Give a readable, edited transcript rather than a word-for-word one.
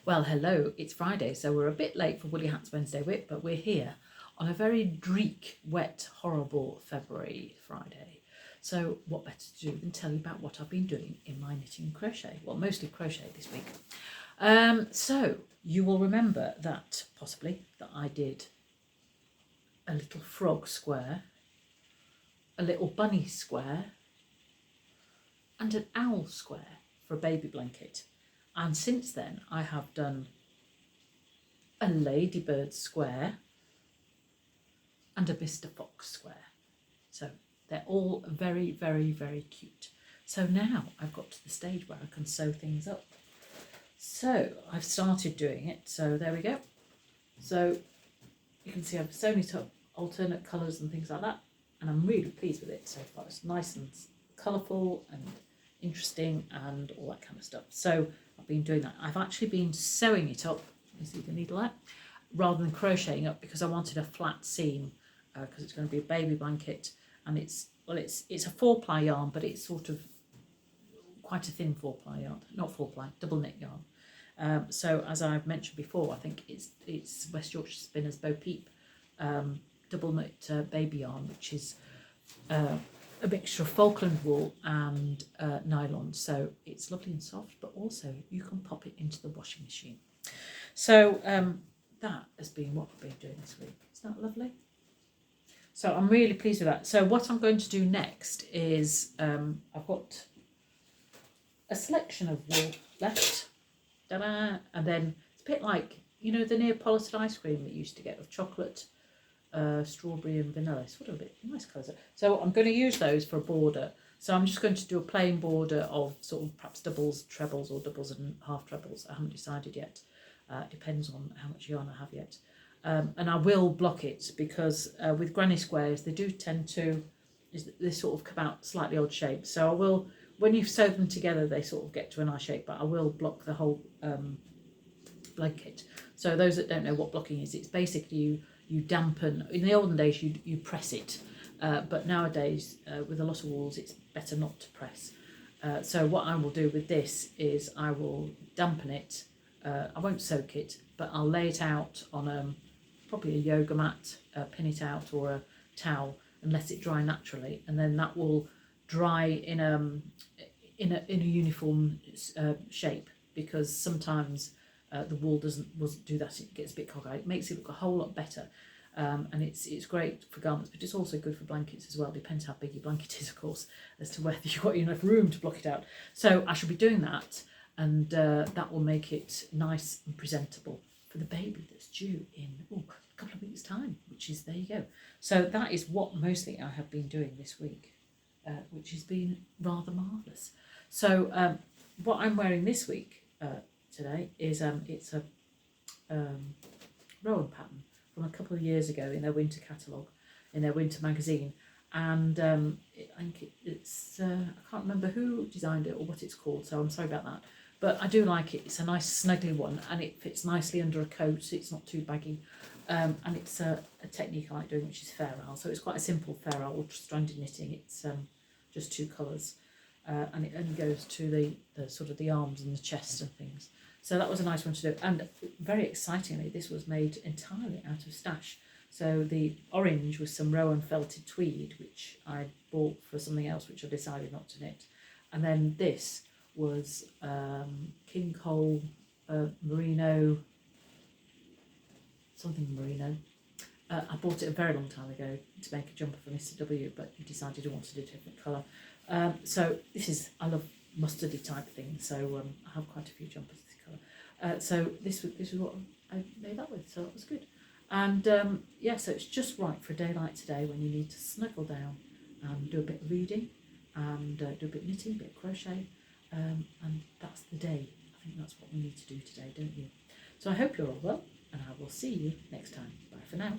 Well, hello, it's Friday, so we're a bit late for Woolly Hats Wednesday Whip, but we're here on a very dreek, wet, horrible February Friday. So what better to do than tell you about what I've been doing in my knitting and crochet? Well, mostly crochet this week. So you will remember that, possibly, that I did a little frog square, a little bunny square, and an owl square for a baby blanket. And since then, I have done a ladybird square and a Mr. Fox square. So they're all very, very, very cute. So now I've got to the stage where I can sew things up. So I've started doing it. So there we go. So you can see I've sewn it up, alternate colours and things like that. And I'm really pleased with it so far. It's nice and colourful and interesting and all that kind of stuff. So I've been doing that. I've actually been sewing it up, you see the needle there, rather than crocheting up because I wanted a flat seam because it's going to be a baby blanket, and it's a 4-ply yarn, but it's sort of quite a thin 4-ply yarn, not 4-ply, double knit yarn. So as I've mentioned before, I think it's West Yorkshire Spinners Bo Peep double knit baby yarn, which is a mixture of Falkland wool and nylon, so it's lovely and soft, but also you can pop it into the washing machine. So that has been what I've been doing this week. Isn't that lovely? So I'm really pleased with that. So what I'm going to do next is I've got a selection of wool left, ta-da! And then it's a bit like, you know, the Neapolitan ice cream that you used to get with chocolate, strawberry and vanilla. It's sort of a bit nice colours. So I'm going to use those for a border. So I'm just going to do a plain border of sort of perhaps doubles, trebles, or doubles and half trebles. I haven't decided yet. It depends on how much yarn I have yet. And I will block it because with granny squares they do tend to, they sort of come out slightly odd shapes. So I will, when you sew them together, they sort of get to a nice shape, but I will block the whole blanket. So those that don't know what blocking is, it's basically you dampen. In the olden days you press it, but nowadays with a lot of wools it's better not to press. So what I will do with this is I will dampen it. I won't soak it, but I'll lay it out on probably a yoga mat, pin it out, or a towel and let it dry naturally, and then that will dry in a uniform shape, because sometimes the wool doesn't do that. It gets a bit cockeyed. It makes it look a whole lot better, and it's great for garments, but it's also good for blankets as well. Depends how big your blanket is, of course, as to whether you've got enough room to block it out. So I shall be doing that, and that will make it nice and presentable for the baby that's due in a couple of weeks' time, which is, there you go. So that is what mostly I have been doing this week, which has been rather marvellous. So what I'm wearing this week today is it's a Rowan pattern from a couple of years ago in their winter catalogue, in their winter magazine, and I think it's I can't remember who designed it or what it's called, so I'm sorry about that, but I do like it. It's a nice snuggly one, and it fits nicely under a coat, so it's not too baggy, and it's a technique I like doing, which is fair owl. So it's quite a simple fair owl stranded knitting. It's just 2 colours, and it only goes to the sort of the arms and the chest and things. So that was a nice one to do, and very excitingly this was made entirely out of stash. So the orange was some Rowan felted tweed, which I bought for something else which I decided not to knit, and then this was King Cole merino, something merino. I bought it a very long time ago to make a jumper for Mr. W, but he decided he wanted a different colour. So this is, I love mustardy type thing, so I have quite a few jumpers this colour. So this was what I made that with, so it was good. And yeah, so it's just right for a day like today when you need to snuggle down and do a bit of reading and do a bit of knitting, a bit of crochet, and that's the day. I think that's what we need to do today, don't you? So I hope you're all well, and I will see you next time. Bye for now.